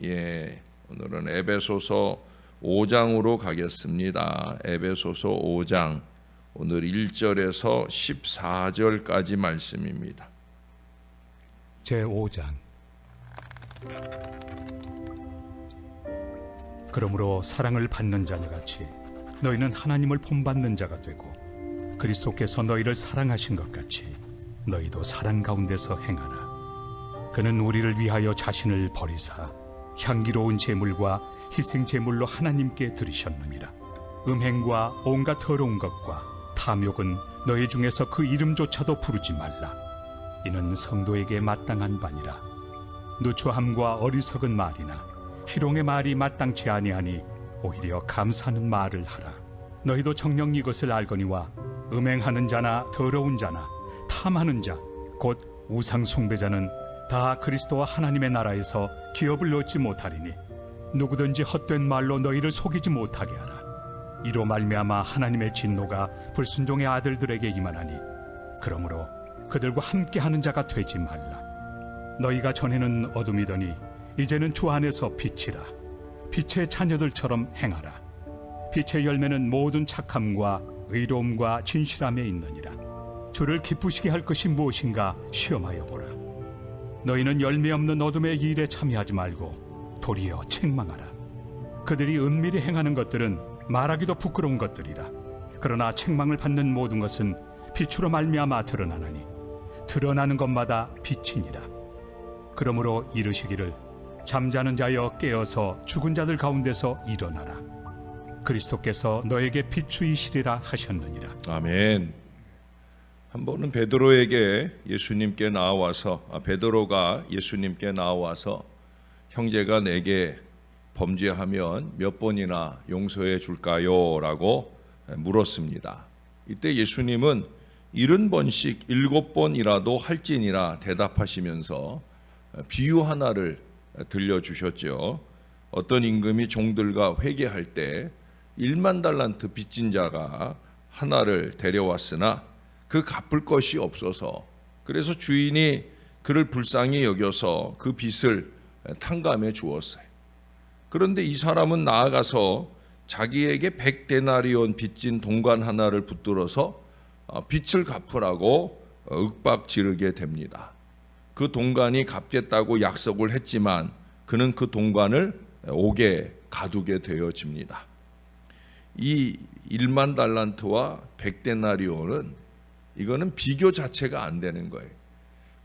오늘은 에베소서 5장으로 가겠습니다. 에베소서 5장 오늘 1절에서 14절까지 말씀입니다. 제5장. 그러므로 사랑을 받는 자녀같이 너희는 하나님을 본받는 자가 되고 그리스도께서 너희를 사랑하신 것 같이 너희도 사랑 가운데서 행하라. 그는 우리를 위하여 자신을 버리사 향기로운 제물과 희생 제물로 하나님께 드리셨느니라. 음행과 온갖 더러운 것과 탐욕은 너희 중에서 그 이름조차도 부르지 말라. 이는 성도에게 마땅한 바니라. 누추함과 어리석은 말이나 희롱의 말이 마땅치 아니하니 오히려 감사하는 말을 하라. 너희도 정녕 이것을 알거니와 음행하는 자나 더러운 자나 탐하는 자 곧 우상 숭배자는 다 그리스도와 하나님의 나라에서 기업을 얻지 못하리니 누구든지 헛된 말로 너희를 속이지 못하게 하라. 이로 말미암아 하나님의 진노가 불순종의 아들들에게 임하나니 그러므로 그들과 함께하는 자가 되지 말라. 너희가 전에는 어둠이더니 이제는 주 안에서 빛이라. 빛의 자녀들처럼 행하라. 빛의 열매는 모든 착함과 의로움과 진실함에 있느니라. 주를 기쁘시게 할 것이 무엇인가 시험하여 보라. 너희는 열매 없는 어둠의 일에 참여하지 말고 도리어 책망하라. 그들이 은밀히 행하는 것들은 말하기도 부끄러운 것들이라. 그러나 책망을 받는 모든 것은 빛으로 말미암아 드러나나니 드러나는 것마다 빛이니라. 그러므로 이르시기를 잠자는 자여 깨어서 죽은 자들 가운데서 일어나라. 그리스도께서 너에게 비추이시리라 하셨느니라. 아멘. 한 번은 베드로가 예수님께 나와서 형제가 내게 범죄하면 몇 번이나 용서해 줄까요? 라고 물었습니다. 이때 예수님은 70번씩 7번이라도 할지니라 대답하시면서 비유 하나를 들려주셨죠. 어떤 임금이 종들과 회개할 때 1만 달란트 빚진 자가 하나를 데려왔으나 그 갚을 것이 없어서 그래서 주인이 그를 불쌍히 여겨서 그 빚을 탕감해 주었어요. 그런데 이 사람은 나아가서 자기에게 100데나리온 빚진 동관 하나를 붙들어서 빚을 갚으라고 윽박 지르게 됩니다. 그 동관이 갚겠다고 약속을 했지만 그는 그 동관을 옥에 가두게 되어집니다. 이 1만 달란트와 100데나리온은 이거는 비교 자체가 안 되는 거예요.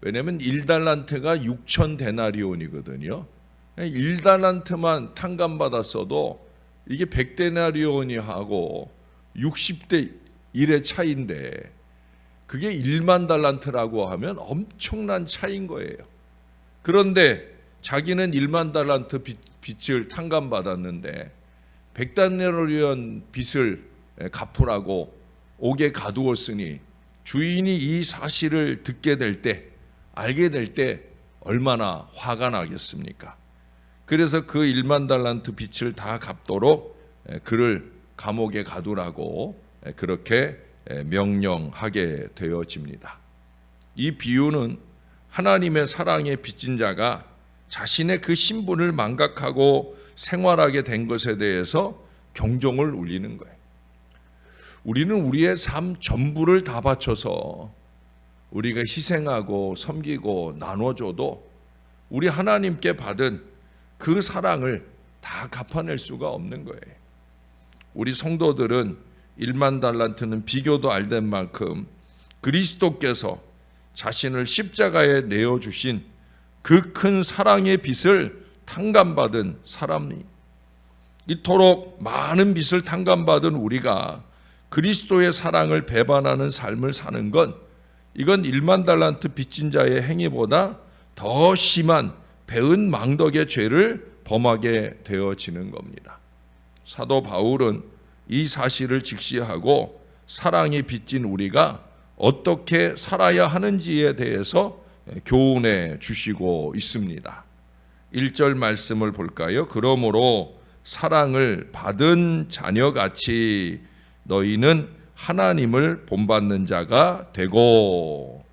왜냐하면 1달란트가 6,000데나리온이거든요. 1달란트만 탕감받았어도 이게 100데나리온이 하고 60대 1의 차이인데 그게 1만 달란트라고 하면 엄청난 차이인 거예요. 그런데 자기는 1만 달란트 빚을 탕감받았는데 100데나리온 빚을 갚으라고 옥에 가두었으니 주인이 이 사실을 듣게 될 때, 알게 될 때 얼마나 화가 나겠습니까? 그래서 그 1만 달란트 빚을 다 갚도록 그를 감옥에 가두라고 그렇게 명령하게 되어집니다. 이 비유는 하나님의 사랑에 빚진 자가 자신의 그 신분을 망각하고 생활하게 된 것에 대해서 경종을 울리는 거예요. 우리는 우리의 삶 전부를 다 바쳐서 우리가 희생하고 섬기고 나눠줘도 우리 하나님께 받은 그 사랑을 다 갚아낼 수가 없는 거예요. 우리 성도들은 1만 달란트는 비교도 안 된 만큼 그리스도께서 자신을 십자가에 내어주신 그 큰 사랑의 빚을 탕감받은 사람이 이토록 많은 빚을 탕감받은 우리가 그리스도의 사랑을 배반하는 삶을 사는 건 이건 1만 달란트 빚진 자의 행위보다 더 심한 배은 망덕의 죄를 범하게 되어지는 겁니다. 사도 바울은 이 사실을 직시하고 사랑이 빚진 우리가 어떻게 살아야 하는지에 대해서 교훈해 주시고 있습니다. 1절 말씀을 볼까요? 그러므로 사랑을 받은 자녀같이 너희는 하나님을 본받는 자가 되고,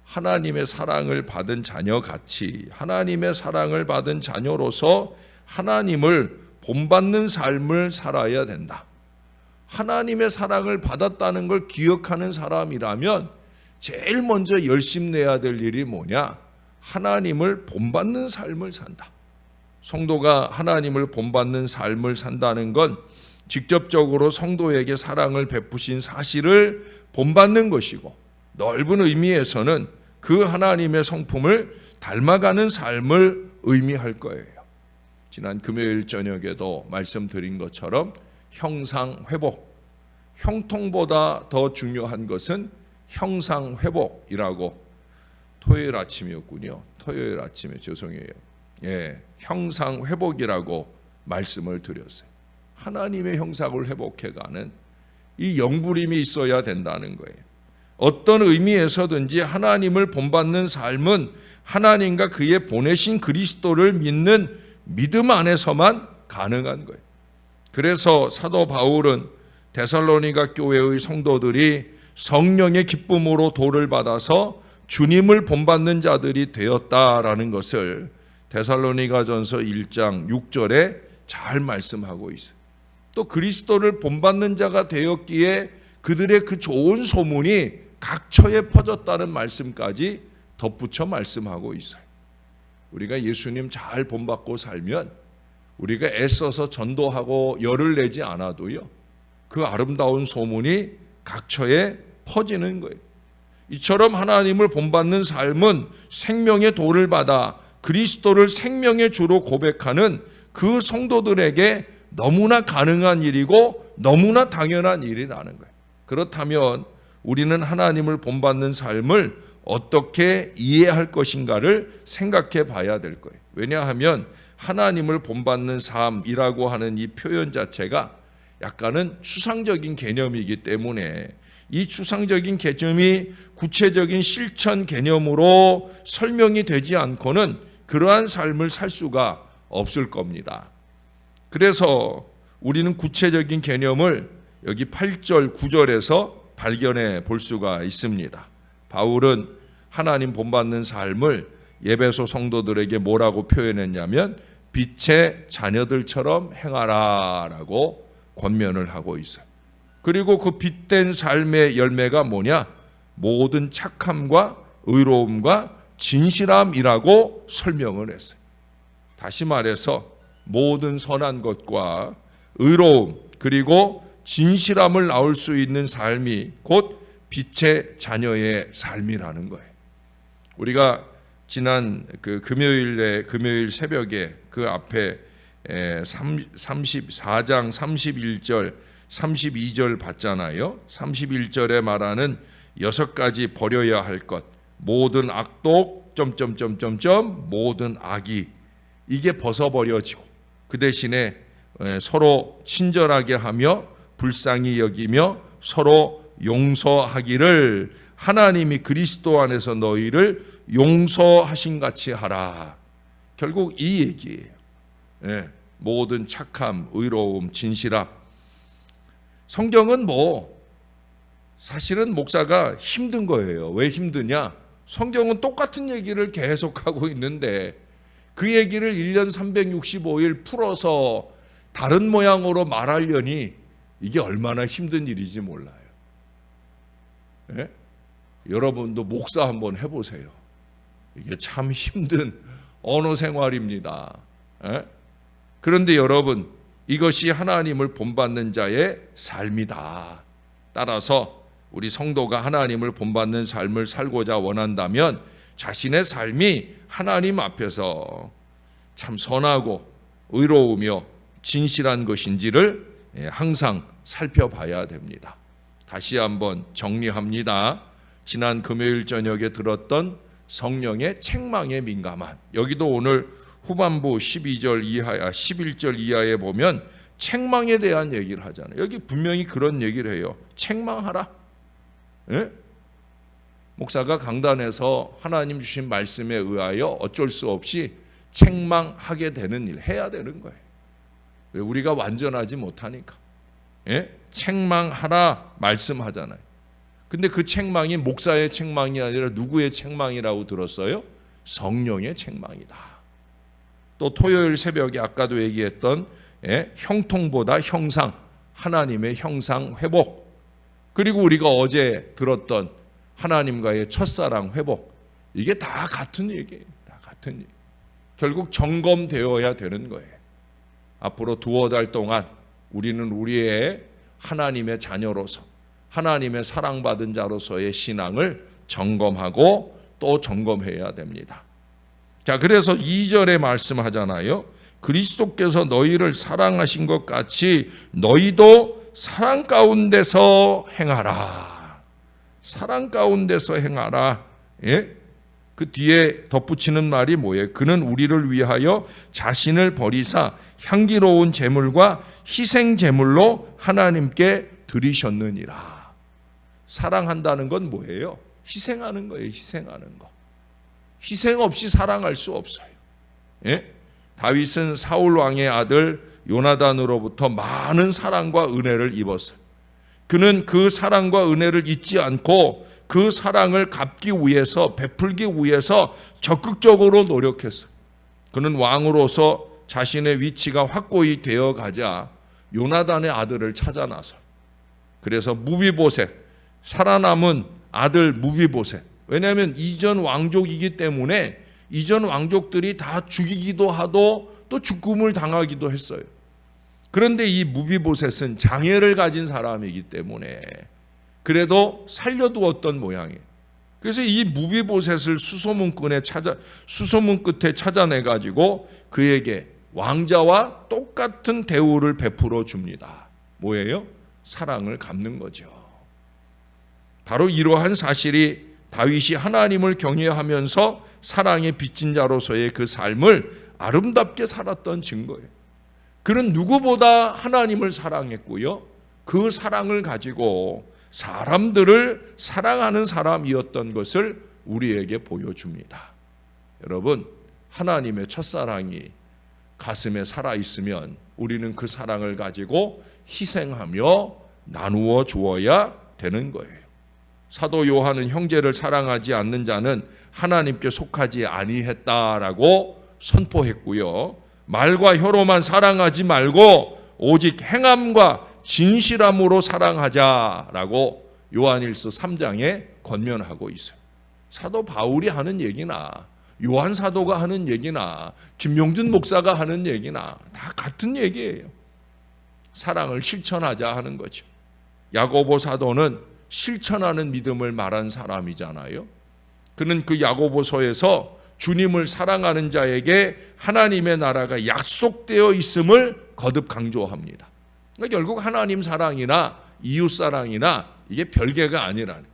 하나님의 사랑을 받은 자녀같이 하나님의 사랑을 받은 자녀로서 하나님을 본받는 삶을 살아야 된다. 하나님의 사랑을 받았다는 걸 기억하는 사람이라면 제일 먼저 열심내야 될 일이 뭐냐? 하나님을 본받는 삶을 산다. 성도가 하나님을 본받는 삶을 산다는 건 직접적으로 성도에게 사랑을 베푸신 사실을 본받는 것이고, 넓은 의미에서는 그 하나님의 성품을 닮아가는 삶을 의미할 거예요. 지난 금요일 저녁에도 말씀드린 것처럼 형상회복, 형통보다 더 중요한 것은 형상회복이라고, 토요일 아침이었군요. 토요일 아침에 죄송해요. 형상회복이라고 말씀을 드렸어요. 하나님의 형상을 회복해가는 이 영부림이 있어야 된다는 거예요. 어떤 의미에서든지 하나님을 본받는 삶은 하나님과 그의 보내신 그리스도를 믿는 믿음 안에서만 가능한 거예요. 그래서 사도 바울은 데살로니가 교회의 성도들이 성령의 기쁨으로 도를 받아서 주님을 본받는 자들이 되었다라는 것을 데살로니가전서 1장 6절에 잘 말씀하고 있어요. 또 그리스도를 본받는 자가 되었기에 그들의 그 좋은 소문이 각처에 퍼졌다는 말씀까지 덧붙여 말씀하고 있어요. 우리가 예수님 잘 본받고 살면 우리가 애써서 전도하고 열을 내지 않아도요, 그 아름다운 소문이 각처에 퍼지는 거예요. 이처럼 하나님을 본받는 삶은 생명의 도를 받아 그리스도를 생명의 주로 고백하는 그 성도들에게 너무나 가능한 일이고 너무나 당연한 일이라는 거예요. 그렇다면 우리는 하나님을 본받는 삶을 어떻게 이해할 것인가를 생각해 봐야 될 거예요. 왜냐하면 하나님을 본받는 삶이라고 하는 이 표현 자체가 약간은 추상적인 개념이기 때문에 이 추상적인 개념이 구체적인 실천 개념으로 설명이 되지 않고는 그러한 삶을 살 수가 없을 겁니다. 그래서 우리는 구체적인 개념을 여기 8절, 9절에서 발견해 볼 수가 있습니다. 바울은 하나님 본받는 삶을 에베소 성도들에게 뭐라고 표현했냐면 빛의 자녀들처럼 행하라라고 권면을 하고 있어요. 그리고 그 빛된 삶의 열매가 뭐냐? 모든 착함과 의로움과 진실함이라고 설명을 했어요. 다시 말해서 모든 선한 것과 의로움 그리고 진실함을 낳을 수 있는 삶이 곧 빛의 자녀의 삶이라는 거예요. 우리가 지난 그 금요일 새벽에 그 앞에 34장 31절 32절 봤잖아요. 31절에 말하는 6가지 버려야 할 것, 모든 악독 모든 악이 이게 벗어버려지고 그 대신에 서로 친절하게 하며 불쌍히 여기며 서로 용서하기를 하나님이 그리스도 안에서 너희를 용서하신 같이 하라. 결국 이 얘기예요. 모든 착함, 의로움, 진실함. 성경은 사실은 목사가 힘든 거예요. 왜 힘드냐? 성경은 똑같은 얘기를 계속하고 있는데 그 얘기를 1년 365일 풀어서 다른 모양으로 말하려니 이게 얼마나 힘든 일인지 몰라요. 여러분도 목사 한번 해보세요. 이게 참 힘든 언어 생활입니다. 그런데 여러분, 이것이 하나님을 본받는 자의 삶이다. 따라서 우리 성도가 하나님을 본받는 삶을 살고자 원한다면 자신의 삶이 하나님 앞에서 참 선하고 의로우며 진실한 것인지를 항상 살펴봐야 됩니다. 다시 한번 정리합니다. 지난 금요일 저녁에 들었던 성령의 책망에 민감한, 여기도 오늘 후반부 11절 이하에 보면 책망에 대한 얘기를 하잖아요. 여기 분명히 그런 얘기를 해요. 책망하라. 목사가 강단에서 하나님 주신 말씀에 의하여 어쩔 수 없이 책망하게 되는 일 해야 되는 거예요. 왜? 우리가 완전하지 못하니까. 책망하라 말씀하잖아요. 근데 그 책망이 목사의 책망이 아니라 누구의 책망이라고 들었어요? 성령의 책망이다. 또 토요일 새벽에 아까도 얘기했던 형통보다 형상, 하나님의 형상 회복, 그리고 우리가 어제 들었던 하나님과의 첫사랑 회복, 이게 다 같은 얘기예요. 다 같은 얘기. 결국 점검되어야 되는 거예요. 앞으로 두어 달 동안 우리는 우리의 하나님의 자녀로서, 하나님의 사랑받은 자로서의 신앙을 점검하고 또 점검해야 됩니다. 자, 그래서 2절에 말씀하잖아요. 그리스도께서 너희를 사랑하신 것 같이 너희도 사랑 가운데서 행하라. 사랑 가운데서 행하라. 예? 그 뒤에 덧붙이는 말이 뭐예요? 그는 우리를 위하여 자신을 버리사 향기로운 제물과 희생 제물로 하나님께 드리셨느니라. 사랑한다는 건 뭐예요? 희생하는 거예요. 희생하는 거. 희생 없이 사랑할 수 없어요. 예? 다윗은 사울 왕의 아들 요나단으로부터 많은 사랑과 은혜를 입었어요. 그는 그 사랑과 은혜를 잊지 않고 그 사랑을 갚기 위해서, 베풀기 위해서 적극적으로 노력했어요. 그는 왕으로서 자신의 위치가 확고히 되어 가자 요나단의 아들을 찾아 나서, 그래서 무비보셋, 살아남은 아들 무비보셋, 왜냐하면 이전 왕족이기 때문에 이전 왕족들이 다 죽이기도 하고 또 죽음을 당하기도 했어요. 그런데 이 무비보셋은 장애를 가진 사람이기 때문에 그래도 살려두었던 모양이에요. 그래서 이 무비보셋을 수소문 끝에 찾아내 가지고 그에게 왕자와 똑같은 대우를 베풀어 줍니다. 뭐예요? 사랑을 갚는 거죠. 바로 이러한 사실이 다윗이 하나님을 경외하면서 사랑에 빚진 자로서의 그 삶을 아름답게 살았던 증거예요. 그는 누구보다 하나님을 사랑했고요, 그 사랑을 가지고 사람들을 사랑하는 사람이었던 것을 우리에게 보여줍니다. 여러분, 하나님의 첫사랑이 가슴에 살아있으면 우리는 그 사랑을 가지고 희생하며 나누어 주어야 되는 거예요. 사도 요한은 형제를 사랑하지 않는 자는 하나님께 속하지 아니했다라고 선포했고요, 말과 혀로만 사랑하지 말고 오직 행함과 진실함으로 사랑하자라고 요한일서 3장에 권면하고 있어요. 사도 바울이 하는 얘기나 요한 사도가 하는 얘기나 김용준 목사가 하는 얘기나 다 같은 얘기예요. 사랑을 실천하자 하는 거죠. 야고보 사도는 실천하는 믿음을 말한 사람이잖아요. 그는 그 야고보서에서 주님을 사랑하는 자에게 하나님의 나라가 약속되어 있음을 거듭 강조합니다. 그러니까 결국 하나님 사랑이나 이웃 사랑이나 이게 별개가 아니라는,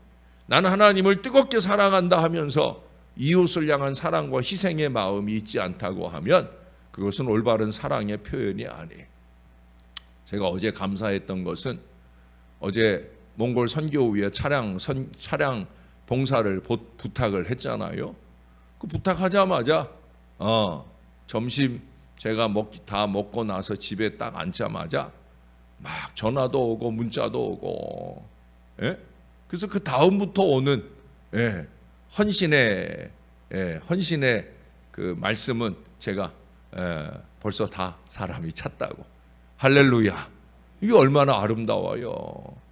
나는 하나님을 뜨겁게 사랑한다 하면서 이웃을 향한 사랑과 희생의 마음이 있지 않다고 하면 그것은 올바른 사랑의 표현이 아니에요. 제가 어제 감사했던 것은, 어제 몽골 선교위에 차량 봉사를 부탁을 했잖아요. 그 부탁하자마자 점심 제가 다 먹고 나서 집에 딱 앉자마자 막 전화도 오고 문자도 오고, 예? 그래서 그 다음부터 오는 헌신의 그 말씀은 제가 벌써 다 사람이 찾다고. 할렐루야. 이게 얼마나 아름다워요.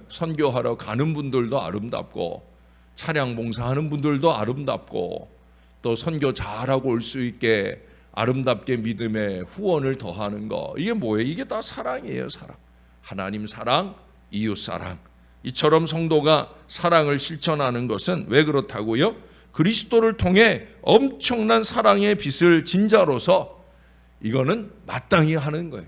선교하러 가는 분들도 아름답고, 차량 봉사하는 분들도 아름답고, 또 선교 잘하고 올 수 있게 아름답게 믿음의 후원을 더하는 거, 이게 뭐예요? 이게 다 사랑이에요. 사랑. 하나님 사랑, 이웃 사랑. 이처럼 성도가 사랑을 실천하는 것은 왜 그렇다고요? 그리스도를 통해 엄청난 사랑의 빚을 진 자로서 이거는 마땅히 하는 거예요.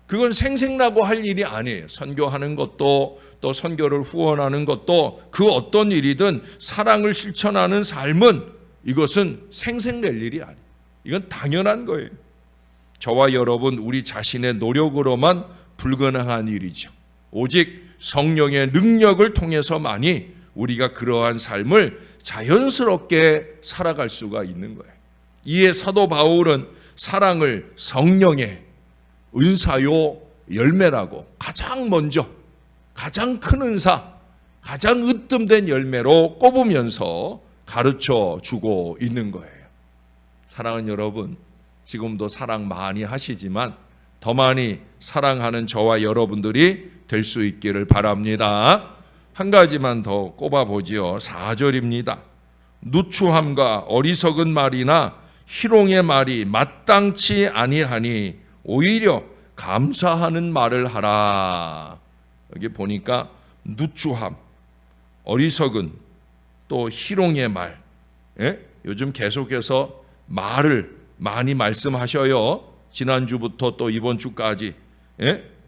그건 생색나고 할 일이 아니에요. 선교하는 것도, 또 선교를 후원하는 것도, 그 어떤 일이든 사랑을 실천하는 삶은 이것은 생색낼 일이 아니에요. 이건 당연한 거예요. 저와 여러분, 우리 자신의 노력으로만 불가능한 일이죠. 오직 성령의 능력을 통해서만이 우리가 그러한 삶을 자연스럽게 살아갈 수가 있는 거예요. 이에 사도 바울은 사랑을 성령의 은사요 열매라고, 가장 먼저, 가장 큰 은사, 가장 으뜸된 열매로 꼽으면서 가르쳐 주고 있는 거예요. 사랑하는 여러분, 지금도 사랑 많이 하시지만 더 많이 사랑하는 저와 여러분들이 될 수 있기를 바랍니다. 한 가지만 더 꼽아보지요. 4절입니다. 누추함과 어리석은 말이나 희롱의 말이 마땅치 아니하니 오히려 감사하는 말을 하라. 여기 보니까 누추함, 어리석은, 또 희롱의 말. 요즘 계속해서 말을 많이 말씀하셔요. 지난주부터 또 이번 주까지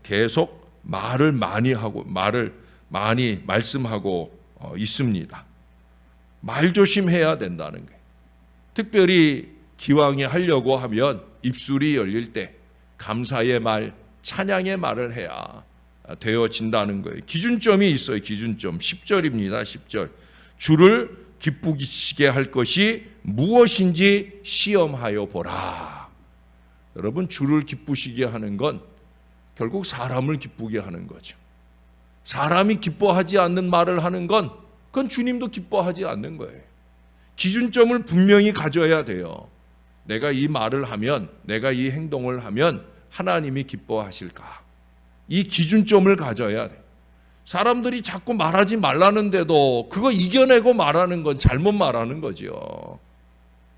계속 말을 많이 하고 말을 많이 말씀하고 있습니다. 말 조심해야 된다는 거예요. 특별히 기왕에 하려고 하면 입술이 열릴 때 감사의 말, 찬양의 말을 해야 되어진다는 거예요. 기준점이 있어요. 기준점 10절입니다. 10절. 주를 기쁘시게 할 것이 무엇인지 시험하여 보라. 여러분, 주를 기쁘시게 하는 건 결국 사람을 기쁘게 하는 거죠. 사람이 기뻐하지 않는 말을 하는 건 그건 주님도 기뻐하지 않는 거예요. 기준점을 분명히 가져야 돼요. 내가 이 말을 하면, 내가 이 행동을 하면 하나님이 기뻐하실까? 이 기준점을 가져야 돼. 사람들이 자꾸 말하지 말라는데도 그거 이겨내고 말하는 건 잘못 말하는 거죠.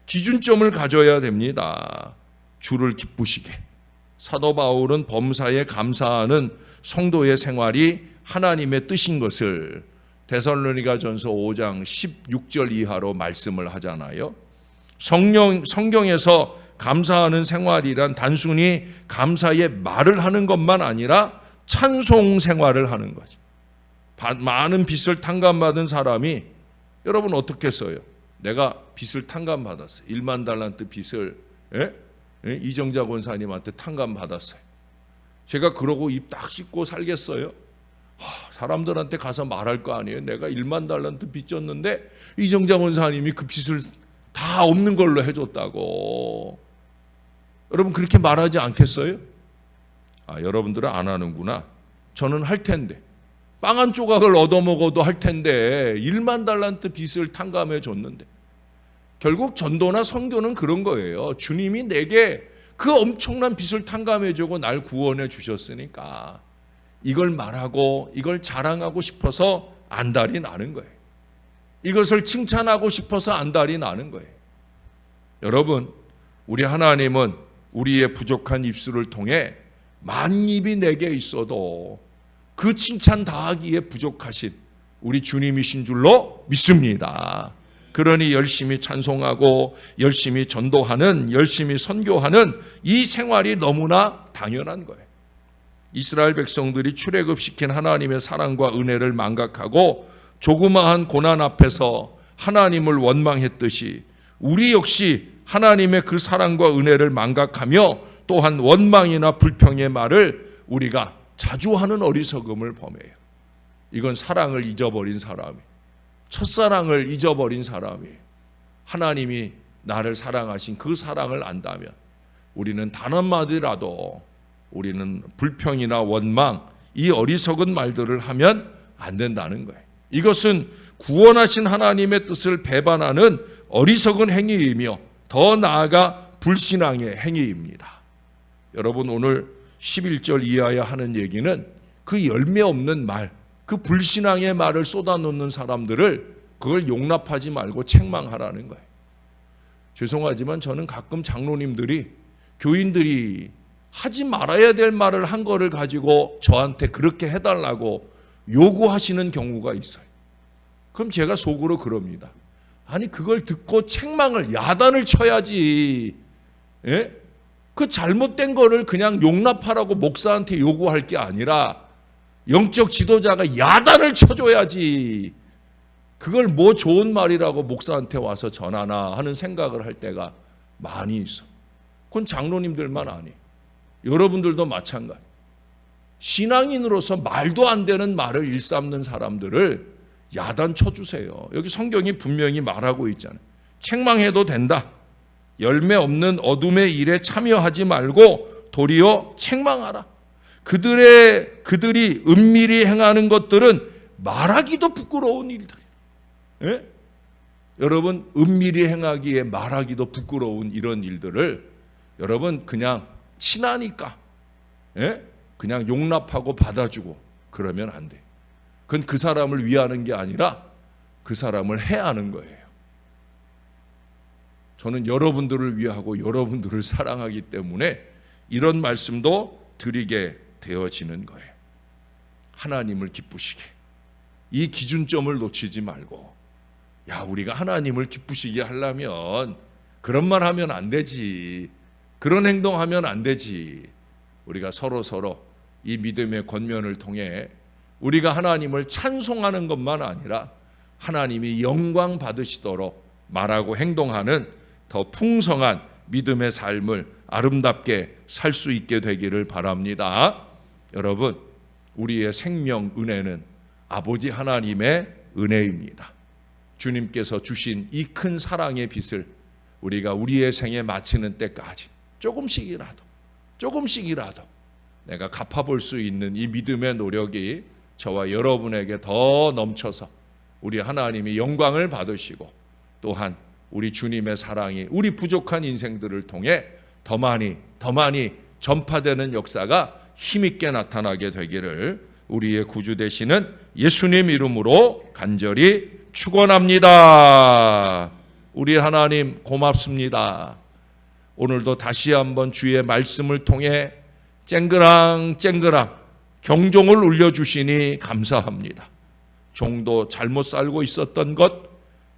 기준점을 가져야 됩니다. 주를 기쁘시게. 사도 바울은 범사에 감사하는 성도의 생활이 하나님의 뜻인 것을 데살로니가전서 5장 16절 이하로 말씀을 하잖아요. 성경에서 감사하는 생활이란 단순히 감사의 말을 하는 것만 아니라 찬송 생활을 하는 거죠. 많은 빚을 탕감받은 사람이 여러분 어떻게 써요? 내가 빚을 탕감받았어요. 1만 달란트 빚을 이정자 권사님한테 탕감받았어요. 제가 그러고 입 딱 씻고 살겠어요? 사람들한테 가서 말할 거 아니에요. 내가 1만 달란트 빚 졌는데 이정자 권사님이 그 빚을 다 없는 걸로 해줬다고. 여러분 그렇게 말하지 않겠어요? 여러분들은 안 하는구나. 저는 할 텐데. 빵 한 조각을 얻어먹어도 할 텐데 1만 달란트 빚을 탕감해 줬는데. 결국 전도나 선교는 그런 거예요. 주님이 내게 그 엄청난 빚을 탕감해 주고 날 구원해 주셨으니까 이걸 말하고 이걸 자랑하고 싶어서 안달이 나는 거예요. 이것을 칭찬하고 싶어서 안달이 나는 거예요. 여러분, 우리 하나님은 우리의 부족한 입술을 통해 만입이 내게 있어도 그 칭찬 다하기에 부족하신 우리 주님이신 줄로 믿습니다. 그러니 열심히 찬송하고 열심히 전도하는, 열심히 선교하는 이 생활이 너무나 당연한 거예요. 이스라엘 백성들이 출애굽시킨 하나님의 사랑과 은혜를 망각하고 조그마한 고난 앞에서 하나님을 원망했듯이 우리 역시 하나님의 그 사랑과 은혜를 망각하며 또한 원망이나 불평의 말을 우리가 자주 하는 어리석음을 범해요. 이건 사랑을 잊어버린 사람이, 첫사랑을 잊어버린 사람이, 하나님이 나를 사랑하신 그 사랑을 안다면 우리는 단 한마디라도 우리는 불평이나 원망, 이 어리석은 말들을 하면 안 된다는 거예요. 이것은 구원하신 하나님의 뜻을 배반하는 어리석은 행위이며 더 나아가 불신앙의 행위입니다. 여러분 오늘 11절 이하에 하는 얘기는 그 열매 없는 말, 그 불신앙의 말을 쏟아놓는 사람들을 그걸 용납하지 말고 책망하라는 거예요. 죄송하지만 저는 가끔 장로님들이, 교인들이 하지 말아야 될 말을 한 거를 가지고 저한테 그렇게 해달라고 요구하시는 경우가 있어요. 그럼 제가 속으로 그럽니다. 아니 그걸 듣고 책망을, 야단을 쳐야지. 그 잘못된 거를 그냥 용납하라고 목사한테 요구할 게 아니라 영적 지도자가 야단을 쳐줘야지. 그걸 뭐 좋은 말이라고 목사한테 와서 전하나 하는 생각을 할 때가 많이 있어. 그건 장로님들만 아니, 여러분들도 마찬가지. 신앙인으로서 말도 안 되는 말을 일삼는 사람들을 야단 쳐주세요. 여기 성경이 분명히 말하고 있잖아요. 책망해도 된다. 열매 없는 어둠의 일에 참여하지 말고 도리어 책망하라. 그들이 은밀히 행하는 것들은 말하기도 부끄러운 일들. 예? 여러분, 은밀히 행하기에 말하기도 부끄러운 이런 일들을 여러분 그냥 친하니까 그냥 용납하고 받아주고 그러면 안 돼. 그건 그 사람을 위하는 게 아니라 그 사람을 해하는 거예요. 저는 여러분들을 위하고 여러분들을 사랑하기 때문에 이런 말씀도 드리게 되어지는 거예요. 하나님을 기쁘시게. 이 기준점을 놓치지 말고, 야, 우리가 하나님을 기쁘시게 하려면 그런 말 하면 안 되지, 그런 행동하면 안 되지. 우리가 서로 이 믿음의 권면을 통해 우리가 하나님을 찬송하는 것만 아니라 하나님이 영광 받으시도록 말하고 행동하는 더 풍성한 믿음의 삶을 아름답게 살 수 있게 되기를 바랍니다. 여러분, 우리의 생명 은혜는 아버지 하나님의 은혜입니다. 주님께서 주신 이 큰 사랑의 빚을 우리가 우리의 생에 마치는 때까지 조금씩이라도 내가 갚아볼 수 있는 이 믿음의 노력이 저와 여러분에게 더 넘쳐서 우리 하나님이 영광을 받으시고 또한 우리 주님의 사랑이 우리 부족한 인생들을 통해 더 많이 전파되는 역사가 힘있게 나타나게 되기를 우리의 구주 되시는 예수님 이름으로 간절히 축원합니다. 우리 하나님 고맙습니다. 오늘도 다시 한번 주의 말씀을 통해 쨍그랑 경종을 울려주시니 감사합니다. 종도 잘못 살고 있었던 것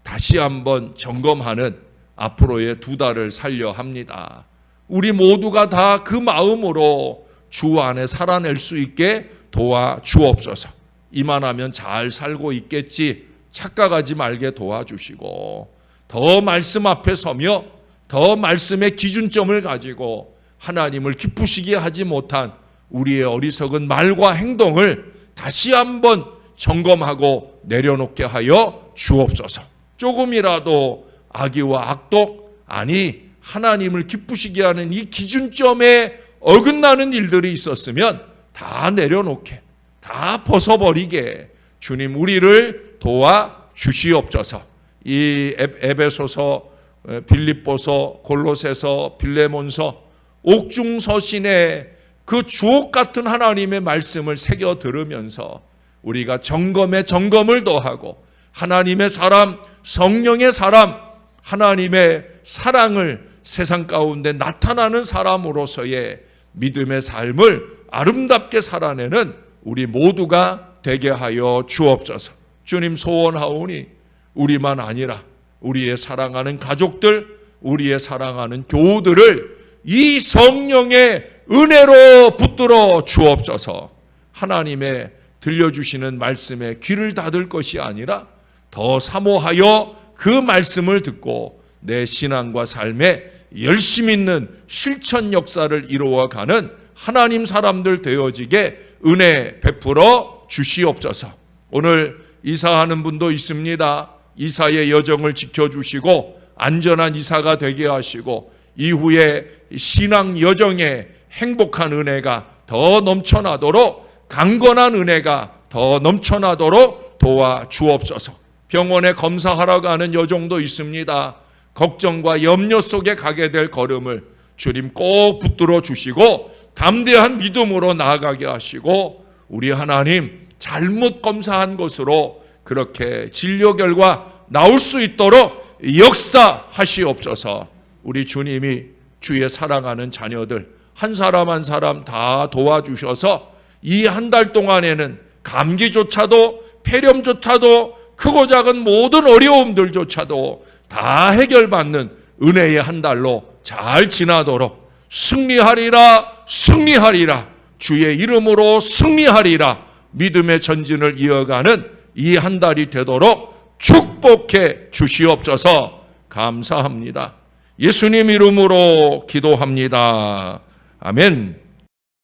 다시 한번 점검하는 앞으로의 2달을 살려 합니다. 우리 모두가 다 그 마음으로 주 안에 살아낼 수 있게 도와주옵소서. 이만하면 잘 살고 있겠지 착각하지 말게 도와주시고 더 말씀 앞에 서며 더 말씀의 기준점을 가지고 하나님을 기쁘시게 하지 못한 우리의 어리석은 말과 행동을 다시 한번 점검하고 내려놓게 하여 주옵소서. 조금이라도 악의와 악독, 아니 하나님을 기쁘시게 하는 이 기준점에 어긋나는 일들이 있었으면 다 내려놓게, 다 벗어버리게 주님 우리를 도와주시옵소서. 이 에베소서, 빌립보서, 골로새서, 빌레몬서, 옥중서신에 그 주옥 같은 하나님의 말씀을 새겨 들으면서 우리가 점검에 점검을 더하고 하나님의 사람, 성령의 사람, 하나님의 사랑을 세상 가운데 나타나는 사람으로서의 믿음의 삶을 아름답게 살아내는 우리 모두가 되게 하여 주옵소서. 주님 소원하오니 우리만 아니라 우리의 사랑하는 가족들, 우리의 사랑하는 교우들을 이 성령의 은혜로 붙들어 주옵소서. 하나님의 들려주시는 말씀에 귀를 닫을 것이 아니라 더 사모하여 그 말씀을 듣고 내 신앙과 삶에 열심 있는 실천 역사를 이루어가는 하나님 사람들 되어지게 은혜 베풀어 주시옵소서. 오늘 이사하는 분도 있습니다. 이사의 여정을 지켜주시고 안전한 이사가 되게 하시고 이후에 신앙 여정에 행복한 은혜가 더 넘쳐나도록, 강건한 은혜가 더 넘쳐나도록 도와주옵소서. 병원에 검사하러 가는 여정도 있습니다. 걱정과 염려 속에 가게 될 걸음을 주님 꼭 붙들어 주시고 담대한 믿음으로 나아가게 하시고 우리 하나님 잘못 검사한 것으로 그렇게 진료 결과 나올 수 있도록 역사하시옵소서. 우리 주님이 주의 사랑하는 자녀들 한 사람 한 사람 다 도와주셔서 이 한 달 동안에는 감기조차도 폐렴조차도 크고 작은 모든 어려움들조차도 다 해결받는 은혜의 한 달로 잘 지나도록 승리하리라 주의 이름으로 승리하리라 믿음의 전진을 이어가는 이 한 달이 되도록 축복해 주시옵소서. 감사합니다. 예수님 이름으로 기도합니다. 아멘.